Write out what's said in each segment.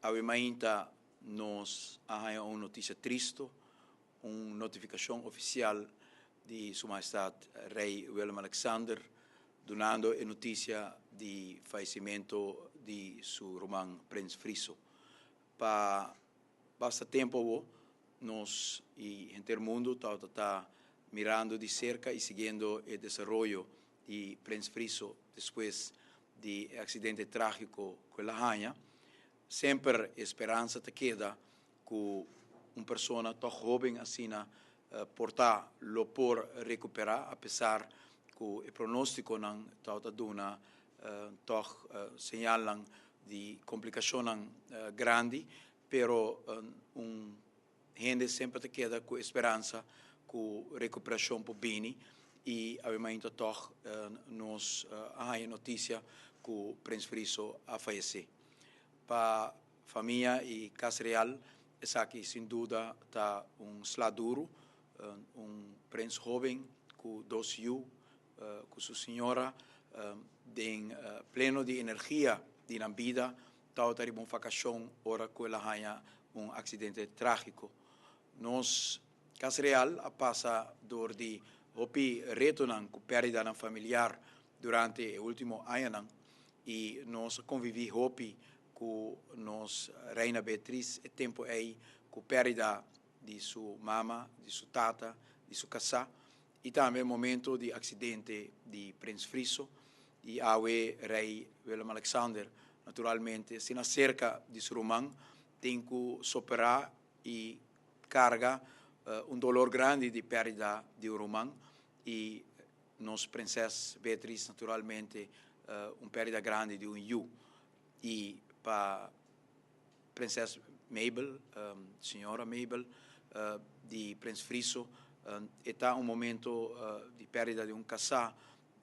Ainda nos há uma notícia triste, uma notificação oficial de Sua Majestade Rei Willem Alexander, donando a notícia de falecimento de seu irmão Príncipe Friso. Para bastante tempo, nós e o mundo está mirando de cerca e seguindo o desenvolvimento de Príncipe Friso depois do acidente trágico com a Rainha. Sempre a esperança te queda que uma pessoa tão jovem assim portar lo por recuperar, apesar que o pronóstico não está dando señalan de complicação grande, pero gente sempre te queda com esperança que a recuperação por bem e ainda nos há notícia que o Príncipe Friso a falecido. Para a família e Casa Real, essa aqui sem dúvida está sladuro, príncipe jovem com 2 filhos, com sua senhora, pleno de energia de na vida, está uma vacação ora com a rainha acidente trágico. Nós, Casa Real, passa dor de retornar com perda familiar durante o último ano e nós convivi com nos Reina Beatriz e tempo aí com perda de sua mama, de sua tata, de sua casa e também o momento de acidente de Príncipe Friso e Rei Willem Alexander. Naturalmente, se na cerca de seu irmão, tem que superar e carga dolor grande de perda de um irmão e nos Princesa Beatriz, naturalmente, perda grande de filho. E para Princesa Mabel, Senhora Mabel, de Príncipe Friso, está momento de perda de casa,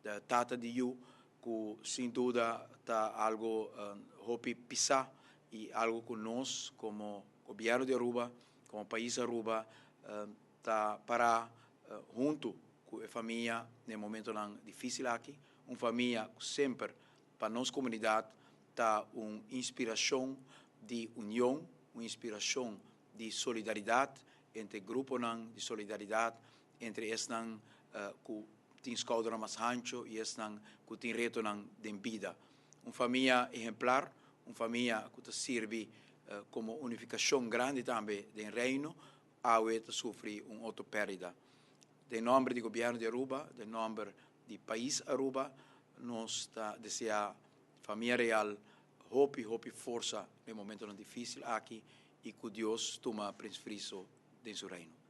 da tata de you, que sem dúvida está algo pisar e algo que nós, como governo de Aruba, como país Aruba, está para junto com a família no momento difícil aqui, uma família sempre para nossa comunidade está uma inspiração de união, uma inspiração de solidariedade entre grupos de solidariedade entre esses que têm escolha mais ancho e esses que têm reto de vida. Uma família exemplar, uma família que serve como unificação grande também do reino, que sofre uma outra perda. Em nome do governo de Aruba, em nome do país Aruba, nós desejamos família real, hope e força no momento difícil aqui e que Deus toma Príncipe Friso de seu reino.